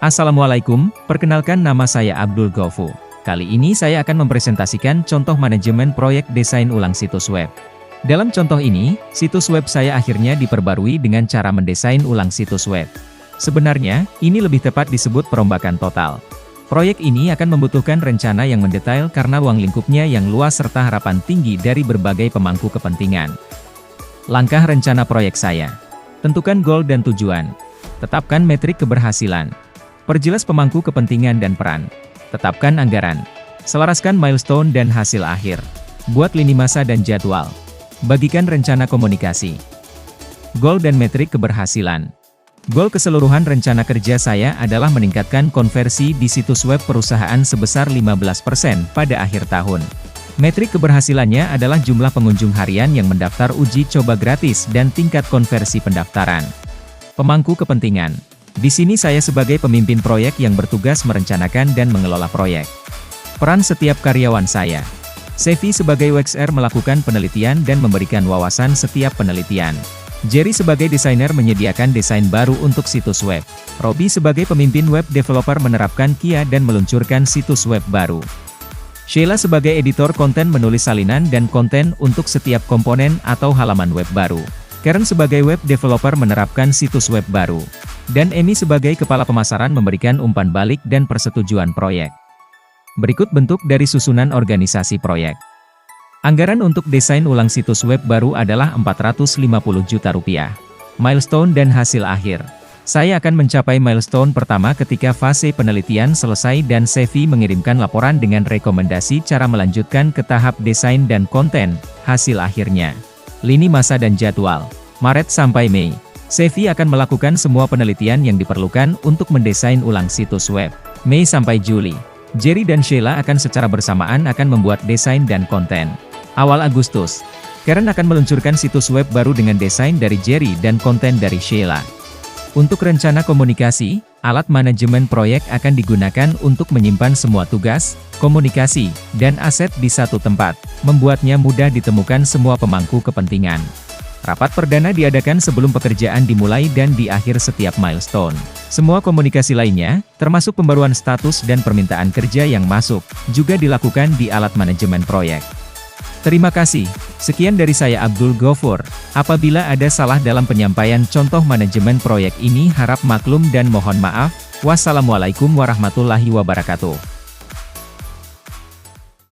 Assalamualaikum, perkenalkan nama saya Abdul Ghaufur. Kali ini saya akan mempresentasikan contoh manajemen proyek desain ulang situs web. Dalam contoh ini, situs web saya akhirnya diperbarui dengan cara mendesain ulang situs web. Sebenarnya, ini lebih tepat disebut perombakan total. Proyek ini akan membutuhkan rencana yang mendetail karena ruang lingkupnya yang luas serta harapan tinggi dari berbagai pemangku kepentingan. Langkah rencana proyek saya. Tentukan goal dan tujuan. Tetapkan metrik keberhasilan. Perjelas pemangku kepentingan dan peran. Tetapkan anggaran. Selaraskan milestone dan hasil akhir. Buat lini masa dan jadwal. Bagikan rencana komunikasi. Goal dan metrik keberhasilan. Goal keseluruhan rencana kerja saya adalah meningkatkan konversi di situs web perusahaan sebesar 15% pada akhir tahun. Metrik keberhasilannya adalah jumlah pengunjung harian yang mendaftar uji coba gratis dan tingkat konversi pendaftaran. Pemangku kepentingan. Di sini saya sebagai pemimpin proyek yang bertugas merencanakan dan mengelola proyek. Peran setiap karyawan saya. Sevi sebagai WXR melakukan penelitian dan memberikan wawasan setiap penelitian. Jerry sebagai desainer menyediakan desain baru untuk situs web. Robi sebagai pemimpin web developer menerapkan Kia dan meluncurkan situs web baru. Sheila sebagai editor konten menulis salinan dan konten untuk setiap komponen atau halaman web baru. Karen sebagai web developer menerapkan situs web baru. Dan Amy sebagai kepala pemasaran memberikan umpan balik dan persetujuan proyek. Berikut bentuk dari susunan organisasi proyek. Anggaran untuk desain ulang situs web baru adalah Rp450 juta. Milestone dan hasil akhir. Saya akan mencapai milestone pertama ketika fase penelitian selesai dan Sevi mengirimkan laporan dengan rekomendasi cara melanjutkan ke tahap desain dan konten. Hasil akhirnya. Lini masa dan jadwal. Maret sampai Mei. Sevi akan melakukan semua penelitian yang diperlukan untuk mendesain ulang situs web. Mei sampai Juli. Jerry dan Sheila akan secara bersamaan akan membuat desain dan konten. Awal Agustus, Karen akan meluncurkan situs web baru dengan desain dari Jerry dan konten dari Sheila. Untuk rencana komunikasi, alat manajemen proyek akan digunakan untuk menyimpan semua tugas, komunikasi, dan aset di satu tempat, membuatnya mudah ditemukan semua pemangku kepentingan. Rapat perdana diadakan sebelum pekerjaan dimulai dan di akhir setiap milestone. Semua komunikasi lainnya, termasuk pembaruan status dan permintaan kerja yang masuk, juga dilakukan di alat manajemen proyek. Terima kasih. Sekian dari saya Abdul Ghaufur. Apabila ada salah dalam penyampaian contoh manajemen proyek ini harap maklum dan mohon maaf. Wassalamualaikum warahmatullahi wabarakatuh.